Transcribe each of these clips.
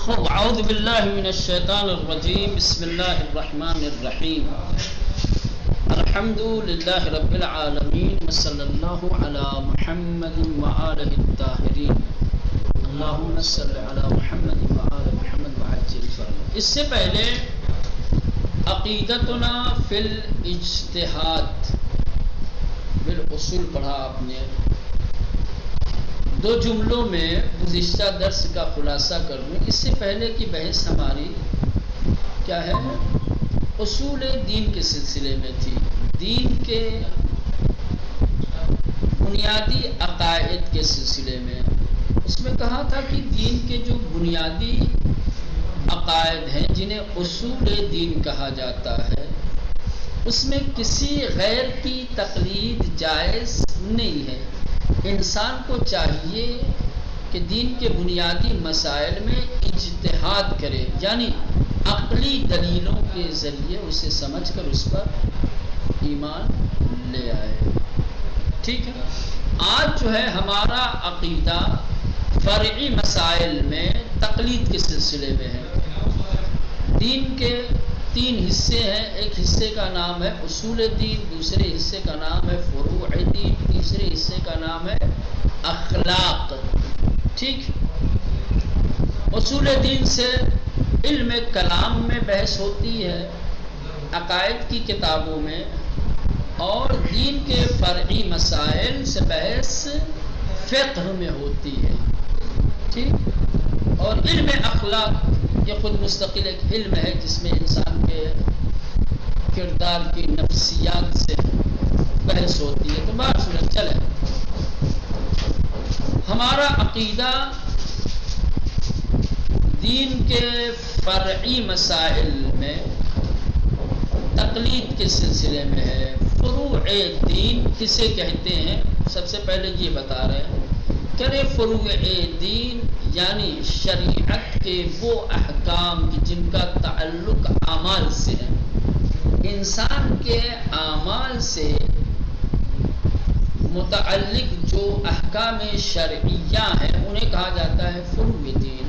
اعوذ باللہ من الشیطان الرجیم بسم اللہ الرحمن الرحیم الحمد للہ رب العالمین وصلی اللہ علی محمد وآلہ الطاہرین اللہم صلی علی محمد وآل محمد وعجل فرجہ۔ اس سے پہلے عقیدتنا فی الاجتہاد بالاصول پڑھا آپ نے۔ دو جملوں میں گزشتہ درس کا خلاصہ کر لوں۔ اس سے پہلے کی بحث ہماری کیا ہے؟ اصول دین کے سلسلے میں تھی، دین کے بنیادی عقائد کے سلسلے میں۔ اس میں کہا تھا کہ دین کے جو بنیادی عقائد ہیں جنہیں اصول دین کہا جاتا ہے، اس میں کسی غیر کی تقلید جائز نہیں ہے۔ انسان کو چاہیے کہ دین کے بنیادی مسائل میں اجتہاد کرے، یعنی عقلی دلیلوں کے ذریعے اسے سمجھ کر اس پر ایمان لے آئے۔ ٹھیک ہے، آج جو ہے ہمارا عقیدہ فرعی مسائل میں تقلید کے سلسلے میں ہے۔ دین کے تین حصے ہیں، ایک حصے کا نام ہے اصول دین، دوسرے حصے کا نام ہے فروع دین، تیسرے حصے کا نام ہے اخلاق۔ ٹھیک، اصول دین سے علم کلام میں بحث ہوتی ہے، عقائد کی کتابوں میں، اور دین کے فرعی مسائل سے بحث فقہ میں ہوتی ہے۔ ٹھیک، اور علم اخلاق یہ خود مستقل ایک علم ہے جس میں انسان کے کردار کی نفسیات سے بحث ہوتی ہے۔ تو بات سنیں، چلے ہمارا عقیدہ دین کے فرعی مسائل میں تقلید کے سلسلے میں ہے۔ فروع دین کسے کہتے ہیں؟ سب سے پہلے یہ بتا رہے ہیں کہ فروع دین یعنی شریعت کے وہ احکام جن کا تعلق اعمال سے ہے، انسان کے اعمال سے متعلق جو احکام شرعیہ ہیں انہیں کہا جاتا ہے فروع دین۔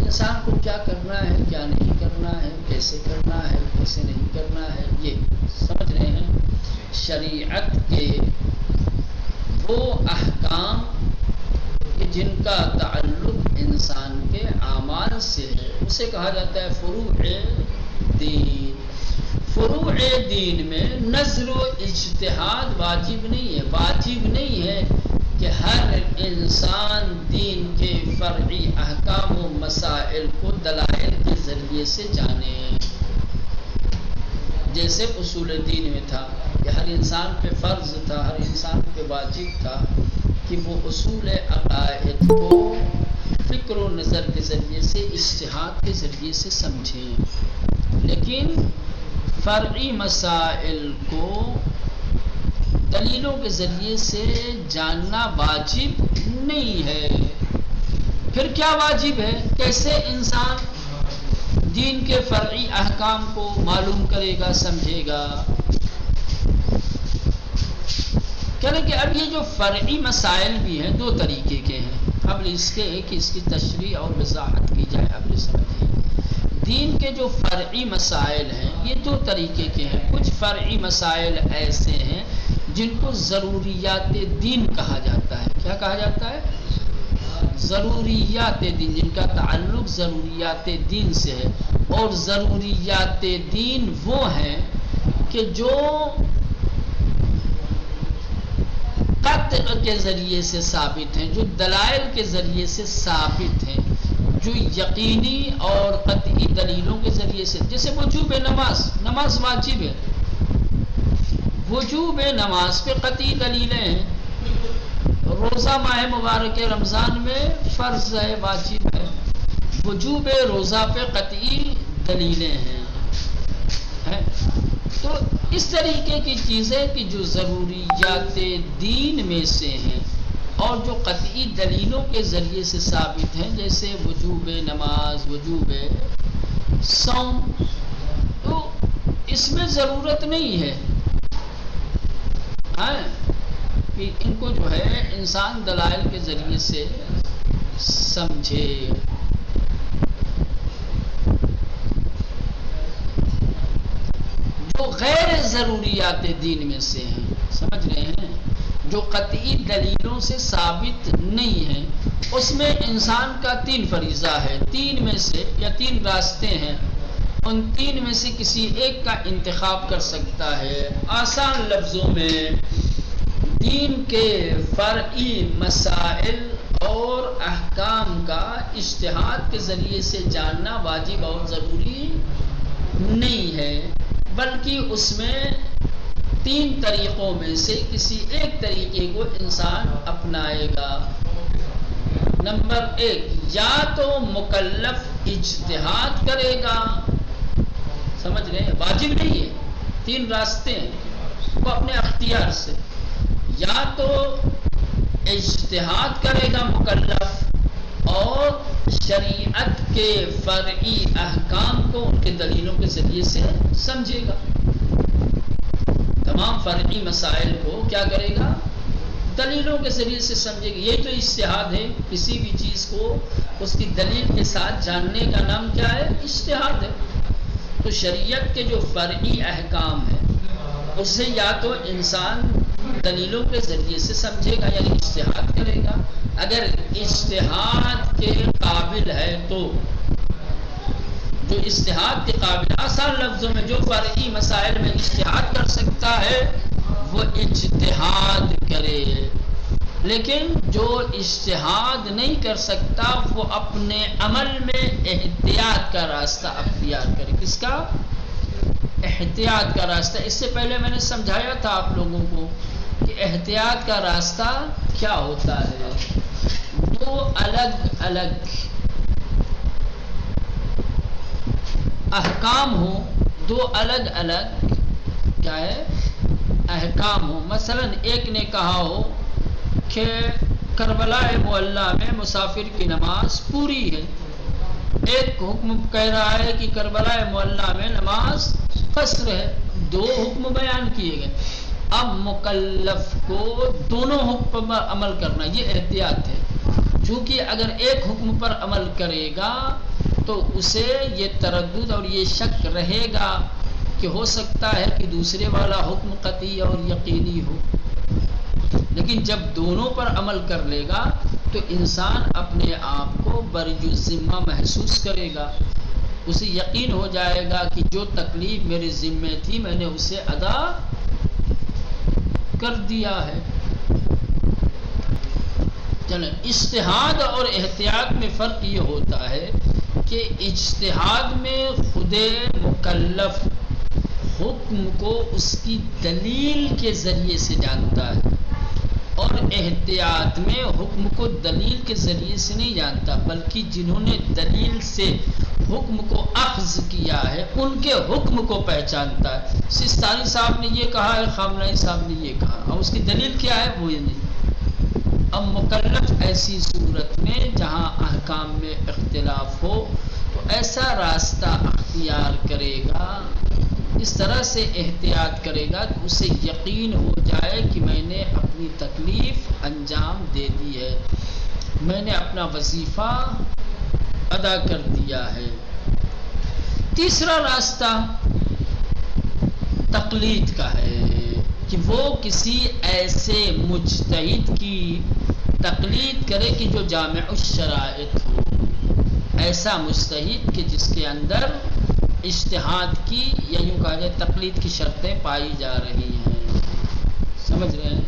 انسان کو کیا کرنا ہے، کیا نہیں کرنا ہے، کیسے کرنا ہے، کیسے نہیں کرنا ہے، یہ سمجھ رہے ہیں۔ شریعت کے وہ احکام جن کا تعلق انسان کے اعمال سے ہے اسے کہا جاتا ہے فروع دین۔ فروع دین میں نظر و اجتہاد واجب نہیں ہے۔ واجب نہیں ہے کہ ہر انسان دین کے فرعی احکام و مسائل کو دلائل کے ذریعے سے جانے، جیسے اصول دین میں تھا کہ ہر انسان پہ فرض تھا، ہر انسان پہ واجب تھا کہ وہ اصول عقائد کو فکر و نظر کے ذریعے سے، اجتہاد کے ذریعے سے سمجھیں۔ لیکن فرعی مسائل کو دلیلوں کے ذریعے سے جاننا واجب نہیں ہے۔ پھر کیا واجب ہے؟ کیسے انسان دین کے فرعی احکام کو معلوم کرے گا، سمجھے گا؟ کہ اب یہ جو فرعی مسائل بھی ہیں دو طریقے کے ہیں۔ قبل اس کے کہ اس کی تشریح اور وضاحت کی جائے، اب سمجھیں دین کے جو فرعی مسائل ہیں یہ دو طریقے کے ہیں۔ کچھ فرعی مسائل ایسے ہیں جن کو ضروریات دین کہا جاتا ہے۔ کیا کہا جاتا ہے؟ ضروریات دین، جن کا تعلق ضروریات دین سے ہے۔ اور ضروریات دین وہ ہیں کہ جو قطع کے ذریعے سے ثابت ہیں، جو دلائل کے ذریعے سے ثابت ہیں، جو یقینی اور قطعی دلیلوں کے ذریعے سے، جیسے وجوب نماز، نماز واجب ہے، وجوب نماز پہ قطعی دلیلیں ہیں۔ روزہ ماہ مبارک رمضان میں فرض ہے، واجب ہے، وجوب روزہ پہ قطعی دلیلیں ہیں۔ تو اس طریقے کی چیزیں کہ جو ضروریات دین میں سے ہیں اور جو قطعی دلیلوں کے ذریعے سے ثابت ہیں، جیسے وجوب نماز، وجوب صوم، تو اس میں ضرورت نہیں ہے کہ ان کو جو ہے انسان دلائل کے ذریعے سے سمجھے۔ جو غیر ضروریات دین میں سے ہیں، سمجھ رہے ہیں، جو قطعی دلیلوں سے ثابت نہیں ہیں، اس میں انسان کا 3 فریضہ ہے، 3 میں سے یا 3 راستے ہیں، ان 3 میں سے کسی ایک کا انتخاب کر سکتا ہے۔ آسان لفظوں میں دین کے فرعی مسائل اور احکام کا اجتہاد کے ذریعے سے جاننا واجب اور ضروری نہیں ہے، بلکہ اس میں 3 طریقوں میں سے کسی ایک طریقے کو انسان اپنائے گا۔ نمبر 1، یا تو مکلف اجتہاد کرے گا، سمجھ رہے ہیں، واجب نہیں ہے، 3 راستے ہیں، وہ اپنے اختیار سے، یا تو اجتہاد کرے گا مکلف اور شریعت کے فرعی احکام کو ان کے دلیلوں کے ذریعے سے سمجھے گا، تمام فرعی مسائل کو کیا کرے گا؟ دلیلوں کے ذریعے سے سمجھے گا۔ یہ تو اجتہاد ہے، کسی بھی چیز کو اس کی دلیل کے ساتھ جاننے کا نام کیا ہے؟ اجتہاد ہے۔ تو شریعت کے جو فرعی احکام ہیں اسے یا تو انسان دلیلوں کے ذریعے سے سمجھے گا، یعنی اجتہاد کرے گا، اگر اجتہاد کے قابل ہے تو، جو اجتہاد کے قابل، آسان لفظوں میں جو فرعی مسائل میں اجتہاد کر سکتا ہے وہ اجتہاد کرے، لیکن جو اجتہاد نہیں کر سکتا وہ اپنے عمل میں احتیاط کا راستہ اختیار کرے۔ کس کا؟ احتیاط کا راستہ۔ اس سے پہلے میں نے سمجھایا تھا آپ لوگوں کو کہ احتیاط کا راستہ کیا ہوتا ہے۔ 2 الگ الگ احکام ہو، 2 الگ الگ کیا ہے؟ احکام ہو۔ مثلا ایک نے کہا ہو کہ کربلا معلی میں مسافر کی نماز پوری ہے، ایک حکم کہہ رہا ہے کہ کربلا معلی میں نماز قصر ہے، 2 حکم بیان کیے گئے۔ اب مکلف کو دونوں حکم پر عمل کرنا، یہ احتیاط ہے، چونکہ اگر ایک حکم پر عمل کرے گا تو اسے یہ تردد اور یہ شک رہے گا کہ ہو سکتا ہے کہ دوسرے والا حکم قطعی اور یقینی ہو، لیکن جب دونوں پر عمل کر لے گا تو انسان اپنے آپ کو برج الذمہ محسوس کرے گا، اسے یقین ہو جائے گا کہ جو تکلیف میرے ذمہ تھی میں نے اسے ادا کر دیا ہے۔ چلیں، اجتہاد اور احتیاط میں فرق یہ ہوتا ہے کہ اجتہاد میں خود مکلف حکم کو اس کی دلیل کے ذریعے سے جانتا ہے، اور احتیاط میں حکم کو دلیل کے ذریعے سے نہیں جانتا، بلکہ جنہوں نے دلیل سے حکم کو اخذ کیا ہے ان کے حکم کو پہچانتا ہے۔ سستانی صاحب نے یہ کہا ہے، خامنہئی صاحب نے یہ کہا، اور اس کی دلیل کیا ہے وہ یہ نہیں۔ اب مکلف ایسی صورت میں جہاں احکام میں اختلاف ہو تو ایسا راستہ اختیار کرے گا، اس طرح سے احتیاط کرے گا کہ اسے یقین ہو جائے کہ میں نے اپنی تکلیف انجام دے دی ہے، میں نے اپنا وظیفہ ادا کر دیا ہے۔ تیسرا راستہ تقلید کا ہے کہ وہ کسی ایسے مجتہد کی تقلید کرے کہ جو جامع الشرائط ہو، ایسا مجتہد کہ جس کے اندر اجتہاد کی یا یوں کہا جائے تقلید کی شرطیں پائی جا رہی ہیں، سمجھ رہے ہیں؟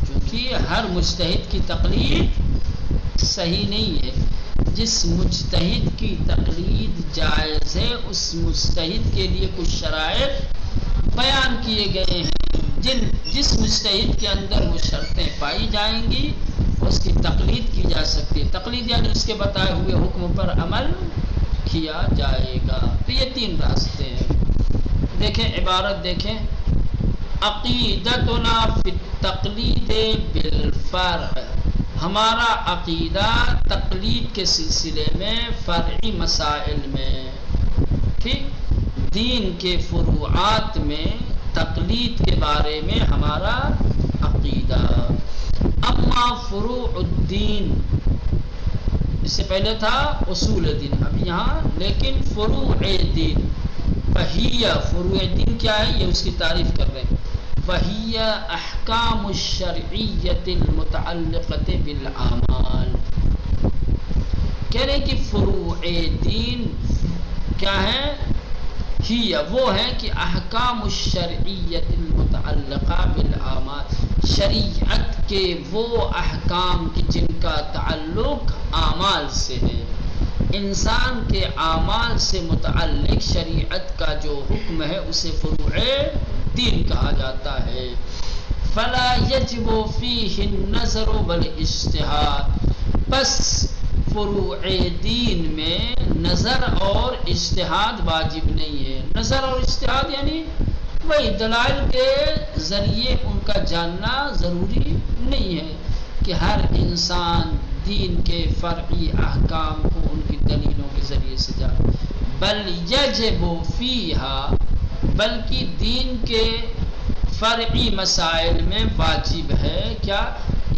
کیونکہ ہر مجتہد کی تقلید صحیح نہیں ہے، جس مجتہد کی تقلید جائز ہے اس مجتہد کے لیے کچھ شرائط بیان کیے گئے ہیں، جس مجتہد کے اندر وہ شرطیں پائی جائیں گی اس کی تقلید کی جا سکتی ہے۔ تقلید یعنی اس کے بتائے ہوئے حکم پر عمل کیا جائے گا۔ تو یہ 3 راستے ہیں۔ دیکھیں عبارت دیکھیں، عقیدتنا فی التقلید بالفرع، ہمارا عقیدہ تقلید کے سلسلے میں فرعی مسائل میں، ٹھیک، دین کے فروعات میں تقلید کے بارے میں ہمارا عقیدہ۔ اما فروع الدین، اس سے پہلے تھا اصول دین، اب یہاں لیکن فروع دین، وہی فروع دین کیا ہے، یہ اس کی تعریف کر رہے ہیں. وہی احکام الشرعیت المتعلقۃ بالاعمال. کہہ رہے ہیں کہ فروع دین کیا ہے، ہی وہ ہے کہ احکام الشرعیت المتعلقہ بالاعمال، شریعت کے وہ احکام کی جن کا تعلق اعمال سے ہے، انسان کے اعمال سے متعلق شریعت کا جو حکم ہے اسے فروع دین کہا جاتا ہے. فلا یجب فیہ النظر والاجتہاد، بس فروع دین میں نظر اور اجتہاد واجب نہیں ہے. نظر اور اجتہاد یعنی وہی دلائل کے ذریعے ان کا جاننا ضروری نہیں ہے کہ ہر انسان دین کے فرعی احکام کو ان کی دلیلوں کے ذریعے سے جانے. بل یجب فیہا، بلکہ دین کے فرعی مسائل میں واجب ہے کیا،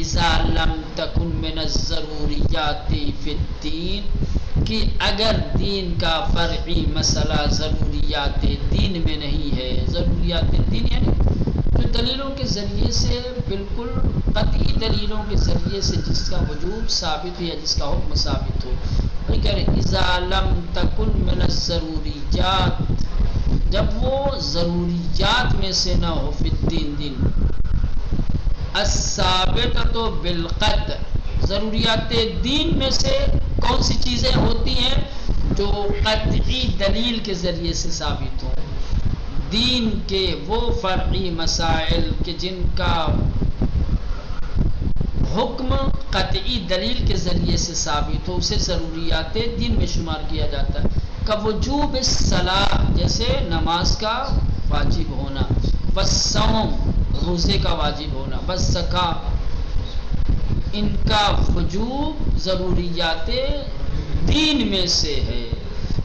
اذا لم تکن من الضروریات فی الدین، کہ اگر دین کا فرعی مسئلہ ضروریات دین میں نہیں ہے. ضروریات دین یعنی جو دلیلوں کے ذریعے سے، بالکل قطعی دلیلوں کے ذریعے سے جس کا وجوب ثابت ہو یا جس کا حکم ثابت ہو. اذا لم تکن من الضروریات، جب وہ ضروریات میں سے نہ ہو، فی الدین دین، الثابتۃ بالقطع، ضروریات دین میں سے کون سی چیزیں ہوتی ہیں جو قطعی دلیل کے ذریعے سے ثابت ہوں. دین کے وہ فرعی مسائل کہ جن کا حکم قطعی دلیل کے ذریعے سے ثابت ہو، اسے ضروریات دین میں شمار کیا جاتا ہے. وجوب الصلاۃ، جیسے نماز کا واجب ہونا، والصوم، روزے کا واجب ہونا، والزکاۃ، ان کا وجوب ضروریات دین میں سے ہے.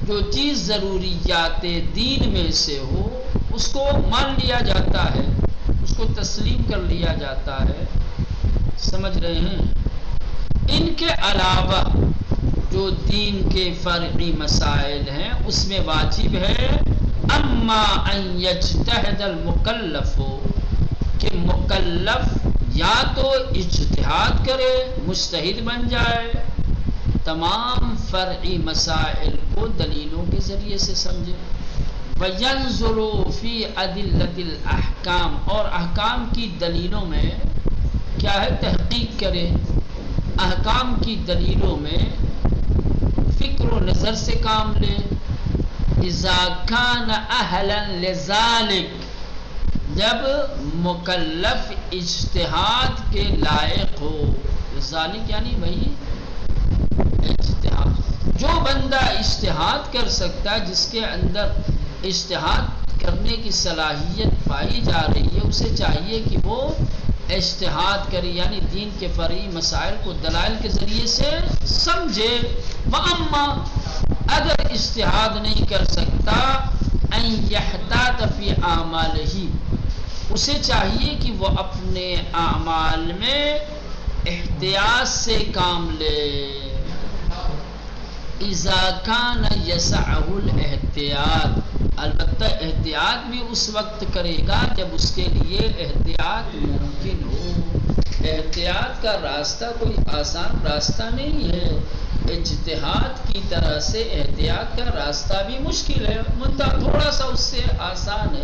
جو چیز ضروریات دین میں سے ہو اس کو مان لیا جاتا ہے، اس کو تسلیم کر لیا جاتا ہے. سمجھ رہے ہیں؟ ان کے علاوہ جو دین کے فرعی مسائل ہیں اس میں واجب ہے اما ان یجتہد المکلف، کہ مکلف یا تو اجتہاد کرے، مجتہد بن جائے، تمام فرعی مسائل کو دلیلوں کے ذریعے سے سمجھے. وَيَنْظُرُ فِي أَدِلَّةِ الْأَحْكَامِ، اور احکام کی دلیلوں میں کیا ہے، تحقیق کرے. احکام کی دلیلوں میں فکر و نظر سے کام لے. اذا كان اہلا لذلك، جب مکلف اجتہاد کے لائق ہو. ذالک یعنی وہی اجتہاد، جو بندہ اجتہاد کر سکتا ہے، جس کے اندر اجتہاد کرنے کی صلاحیت پائی جا رہی ہے، اسے چاہیے کہ وہ اجتہاد کرے، یعنی دین کے فرعی مسائل کو دلائل کے ذریعے سے سمجھے. وَأَمَّا، اگر اجتہاد نہیں کر سکتا، أَن يَحْتَاطَ فِي أَعْمَالِهِ، اسے چاہیے کہ وہ اپنے اعمال میں احتیاط سے کام لے. اذا كان يسعه الاحتیاط، البتہ احتیاط بھی اس وقت کرے گا جب اس کے لیے احتیاط ممکن ہو. احتیاط کا راستہ کوئی آسان راستہ نہیں ہے. اجتہاد کی طرح سے احتیاط کا راستہ بھی مشکل ہے، منتہا تھوڑا سا اس سے آسان ہے.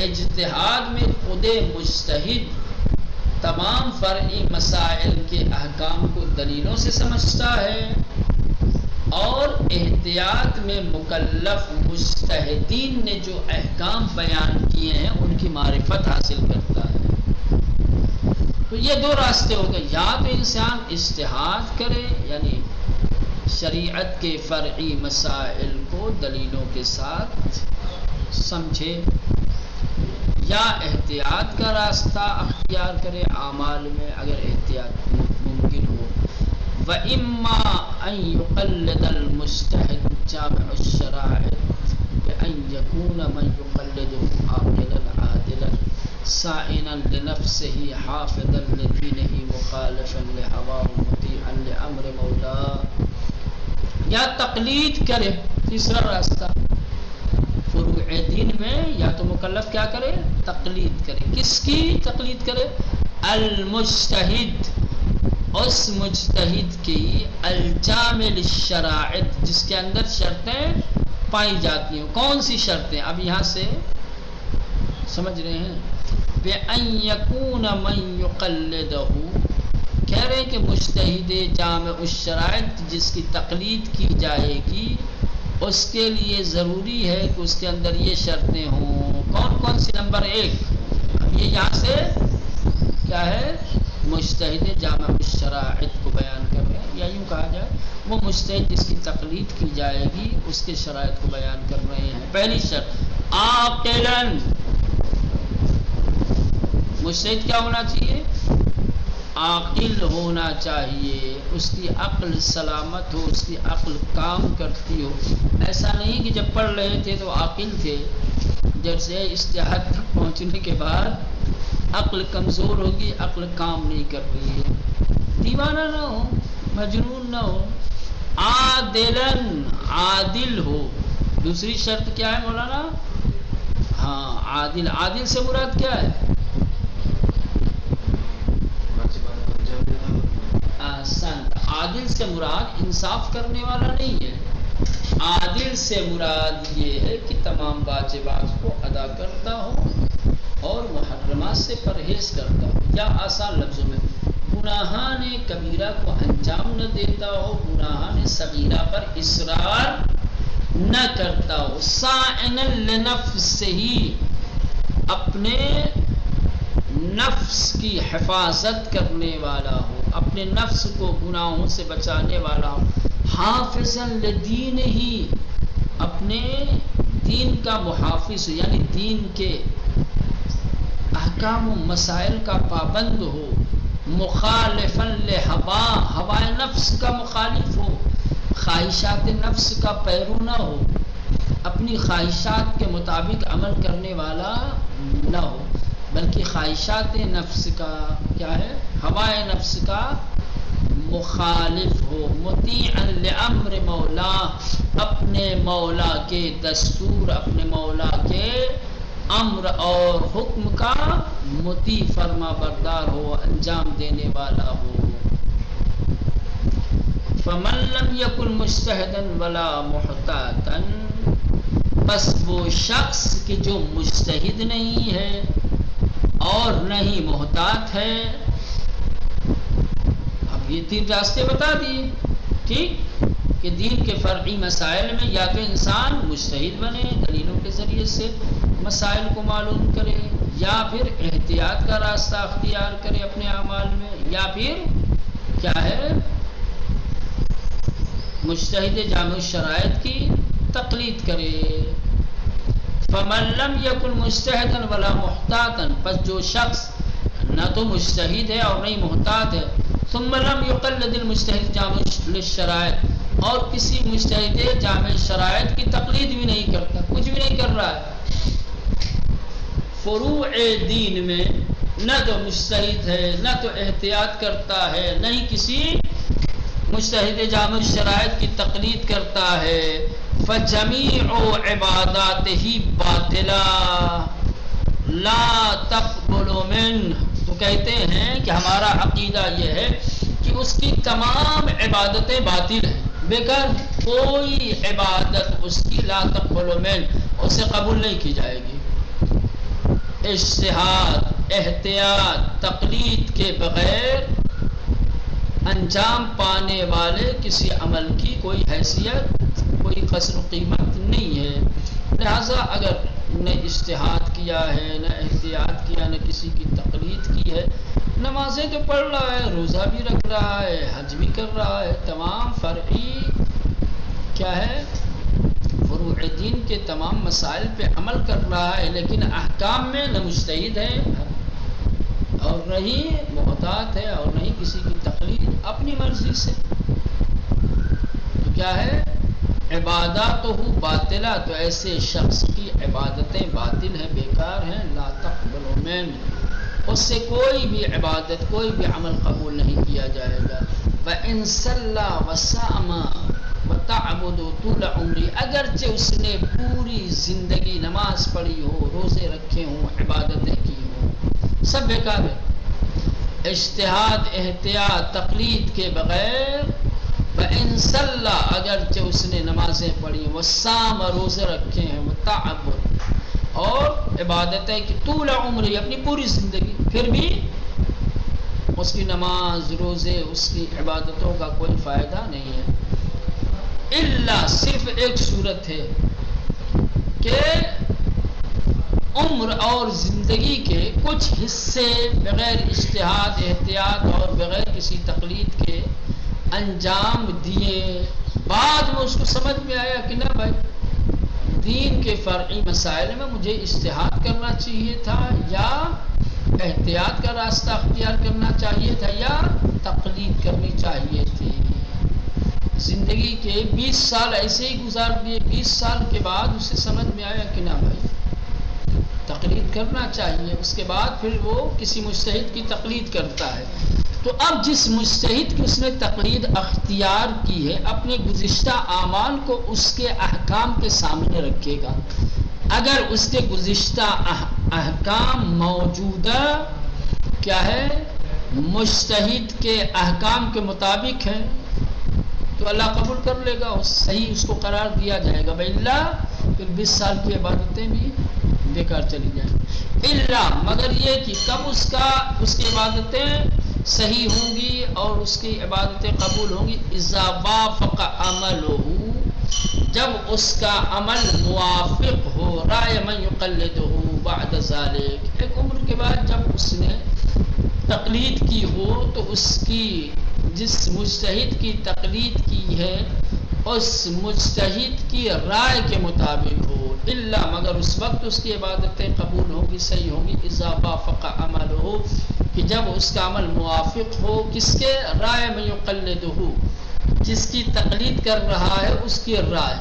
اجتہاد میں خود مجتہد تمام فرعی مسائل کے احکام کو دلیلوں سے سمجھتا ہے، اور احتیاط میں مکلف مجتہدین نے جو احکام بیان کیے ہیں ان کی معرفت حاصل کرتا ہے. تو یہ دو راستے ہو گئے، یا تو انسان اجتہاد کرے یعنی شریعت کے فرعی مسائل کو دلیلوں کے ساتھ سمجھے، یا احتیاط کا راستہ اختیار کرے اعمال میں اگر احتیاط ممکن ہو. وَإِمَّا أَن يُقَلِّدَ الْمُجْتَهِدُ جَامِعُ الشَّرَائِعِ بِأَن يَكُونَ مَن يُقَلِّدُهُ عَاقِلًا عَادِلًا سَائِنًا لِنَفْسِهِ حَافِظًا لِدِينِهِ مُخَالِفًا لِهَوَاهُ مُطِيعًا لِأَمْرِ مَوْلَاهُ، یا تقلید کرے. تیسرا راستہ فروع دین میں یا تو مکلف کیا کرے؟ تقلید کرے. کس کی تقلید کرے؟ المجتہد، اس مجتہد کی الجامع للشرائط، جس کے اندر شرطیں پائی جاتی ہیں. کون سی شرطیں؟ اب یہاں سے سمجھ رہے ہیں. بِأَن يَكُونَ مَن يُقَلِّدُهُ، کہہ رہے ہیں کہ مجتہد جامع الشرائط جس کی تقلید کی جائے گی اس کے لیے ضروری ہے کہ اس کے اندر یہ شرطیں ہوں. کون کون سی؟ نمبر 1، اب یہ یہاں سے کیا ہے؟ مجتہد جامع الشرائط کو بیان کر رہے ہیں، یا یوں کہا جائے وہ مجتہد جس کی تقلید کی جائے گی اس کے شرائط کو بیان کر رہے ہیں. پہلی شرط عاقلاً، مجتہد کیا ہونا چاہیے؟ عاقل ہونا چاہیے، اس کی عقل سلامت ہو، اس کی عقل کام کرتی ہو. ایسا نہیں کہ جب پڑھ رہے تھے تو عاقل تھے، جیسے اجتہاد تک پہنچنے کے بعد عقل کمزور ہوگی، عقل کام نہیں کر رہی ہے. دیوانہ نہ ہو، مجنون نہ ہو. عادلاً، عادل ہو. دوسری شرط کیا ہے مولانا؟ ہاں عادل. عادل سے مراد کیا ہے؟ عادل سے مراد انصاف کرنے والا نہیں ہے. عادل سے مراد یہ ہے کہ تمام واجبات کو ادا کرتا ہو اور محرمات سے پرہیز کرتا ہو، یا آسان لفظوں میں گناہان کبیرہ کو انجام نہ دیتا ہو، گناہان صغیرہ پر اصرار نہ کرتا ہو. صائن لنفسہ، اپنے نفس کی حفاظت کرنے والا ہو، اپنے نفس کو گناہوں سے بچانے والا ہو. حافظا لدین ہی، اپنے دین کا محافظ، یعنی دین کے احکام و مسائل کا پابند ہو. مخالفا لہوا، ہوائے نفس کا مخالف ہو، خواہشات نفس کا پیرو نہ ہو، اپنی خواہشات کے مطابق عمل کرنے والا نہ ہو، بلکہ خواہشات نفس کا کیا ہے؟ ہوائے نفس کا مخالف ہو. مطیعا لامر مولا، اپنے مولا کے دستور، اپنے مولا کے امر اور حکم کا مطیع فرما بردار ہو، انجام دینے والا ہو. فمن لم یکن مجتہدا ولا محتاطا، بس وہ شخص کہ جو مجتہد نہیں ہے اور نہیں محتاط ہے. اب یہ 3 راستے بتا دیے، ٹھیک، کہ دین کے فرعی مسائل میں یا تو انسان مجتہد بنے، دلیلوں کے ذریعے سے مسائل کو معلوم کرے، یا پھر احتیاط کا راستہ اختیار کرے اپنے اعمال میں، یا پھر کیا ہے؟ مجتہد جامع الشرائط کی تقلید کرے. فمن لم یکن مجتہدا ولا محتاطا، پس جو شخص نہ تو مجتہد ہے اور نہیں محتاط ہے. ثم لم یقلد المجتہد جامع للشرائط، اور کسی مجتہد جامع شرائط کی تقلید بھی نہیں کرتا، کچھ بھی نہیں کر رہا ہے. فروع دین میں نہ تو مجتہد ہے، نہ تو احتیاط کرتا ہے، نہ ہی کسی مجتہد جامع شرائط کی تقلید کرتا ہے. فجمیع عباداتہ باطلہ لا تقبل منہ، تو کہتے ہیں کہ ہمارا عقیدہ یہ ہے کہ اس کی تمام عبادتیں باطل ہیں، بیکار، کوئی عبادت اس کی لا تقبل منہ، اسے قبول نہیں کی جائے گی. اجتہاد، احتیاط، تقلید کے بغیر انجام پانے والے کسی عمل کی کوئی حیثیت، کوئی قدر و قیمت نہیں ہے. لہذا اگر نہ اجتہاد کیا ہے، نہ احتیاط کیا، نہ کسی کی تقلید کی ہے، نمازیں تو پڑھ رہا ہے، روزہ بھی رکھ رہا ہے، حج بھی کر رہا ہے، تمام فرعی کیا ہے؟ فروع دین کے تمام مسائل پہ عمل کر رہا ہے، لیکن احکام میں نہ مجتہد ہے اور نہ ہی محتاط ہے اور نہ ہی کسی کی تقلید، اپنی مرضی سے. تو کیا ہے؟ عباداتہ باطلہ، تو ایسے شخص کی عبادتیں باطل ہیں، بیکار ہیں. لا تقبل منہ، اس سے کوئی بھی عبادت، کوئی بھی عمل قبول نہیں کیا جائے گا. وَإِن صَلَّى وَصَامَ، وَتَعْبُدُ طُولَ عُمْرِهِ، اگرچہ اس نے پوری زندگی نماز پڑھی ہو، روزے رکھے ہوں، عبادتیں کی ہوں، سب بیکار ہے۔ اجتہاد، احتیاط، تقلید کے بغیر وَإِن صَلَّى، اگرچہ اس نے نمازیں پڑھی، وَصَامَ، روزے رکھے ہیں، وَتَعْبُدُ، اور عبادتیں کی، طول عمری، اپنی پوری زندگی، پھر بھی اس کی نماز، روزے، اس کی عبادتوں کا کوئی فائدہ نہیں ہے۔ الا، صرف ایک صورت ہے کہ عمر اور زندگی کے کچھ حصے بغیر اجتہاد، احتیاط اور بغیر کسی تقلید کے انجام دیے، بعد میں اس کو سمجھ میں آیا کہ نہ بھائی دین کے فرعی مسائل میں مجھے اجتہاد کرنا چاہیے تھا، یا احتیاط کا راستہ اختیار کرنا چاہیے تھا، یا تقلید کرنی چاہیے تھی۔ زندگی کے 20 سال ایسے ہی گزار دیے، 20 سال کے بعد اسے سمجھ میں آیا کہ نہ بھائی تقلید کرنا چاہیے، اس کے بعد پھر وہ کسی مجتہد کی تقلید کرتا ہے۔ تو اب جس مجتہد کی اس نے تقلید اختیار کی ہے، اپنے گزشتہ اعمال کو اس کے احکام کے سامنے رکھے گا۔ اگر اس کے گزشتہ احکام موجودہ کیا ہے مجتہد کے احکام کے مطابق ہیں تو اللہ قبول کر لے گا، صحیح اس کو قرار دیا جائے گا، وَإِلَّا پھر 20 سال کی عبادتیں بھی بیکار چلی جائیں۔ الا، مگر یہ کہ کب اس کی عبادتیں صحیح ہوں گی اور اس کی عبادتیں قبول ہوں گی، اذا وافق عملہ، جب اس کا عمل موافق ہو، رائے من یقلدہ بعد ذلک، ایک عمر کے بعد جب اس نے تقلید کی ہو تو اس کی جس مجتہد کی تقلید کی ہے اس مجتہد کی رائے کے مطابق ہو، الا، مگر اس وقت اس کی عبادتیں قبول ہوں گی، صحیح ہوں گی، اذا وافق عملہ، کہ جب اس کا عمل موافق ہو کس کے، رائے من یقلدہ، جس کی تقلید کر رہا ہے اس کی رائے،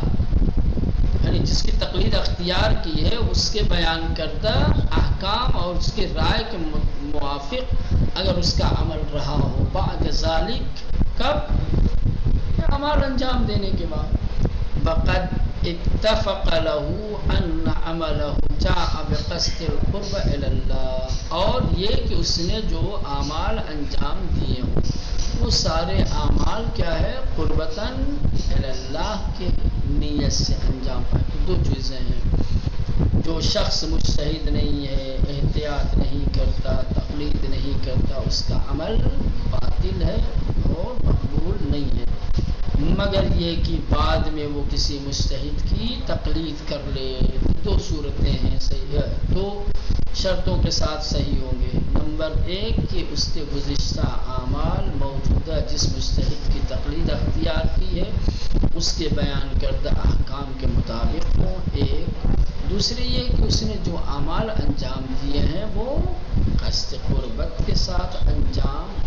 یعنی جس کی تقلید اختیار کی ہے اس کے بیان کردہ احکام اور اس کی رائے کے موافق اگر اس کا عمل رہا ہو، بعد ذالک، کب، عمل انجام دینے کے بعد، بقد اتفق له ان عمله جاء بقصد القرب الى اللہ، اور یہ کہ اس نے جو اعمال انجام دیے ہوں وہ سارے اعمال کیا ہے، قربتاً الی اللہ کے نیت سے انجام پائے۔ دو چیزیں ہیں، جو شخص مجتہد نہیں ہے، احتیاط نہیں کرتا، تقلید نہیں کرتا، اس کا عمل باطل ہے اور مقبول نہیں ہے، مگر یہ کہ بعد میں وہ کسی مجتہد کی تقلید کر لے۔ دو صورتیں ہیں، صحیح ہے، دو شرطوں کے ساتھ صحیح ہوں گے۔ نمبر 1 کہ اس کے گزشتہ اعمال موجودہ جس مجتہد کی تقلید اختیار کی ہے اس کے بیان کردہ احکام کے مطابق ہوں، ایک۔ دوسری یہ کہ اس نے جو اعمال انجام دیے ہیں وہ قصد قربت کے ساتھ انجام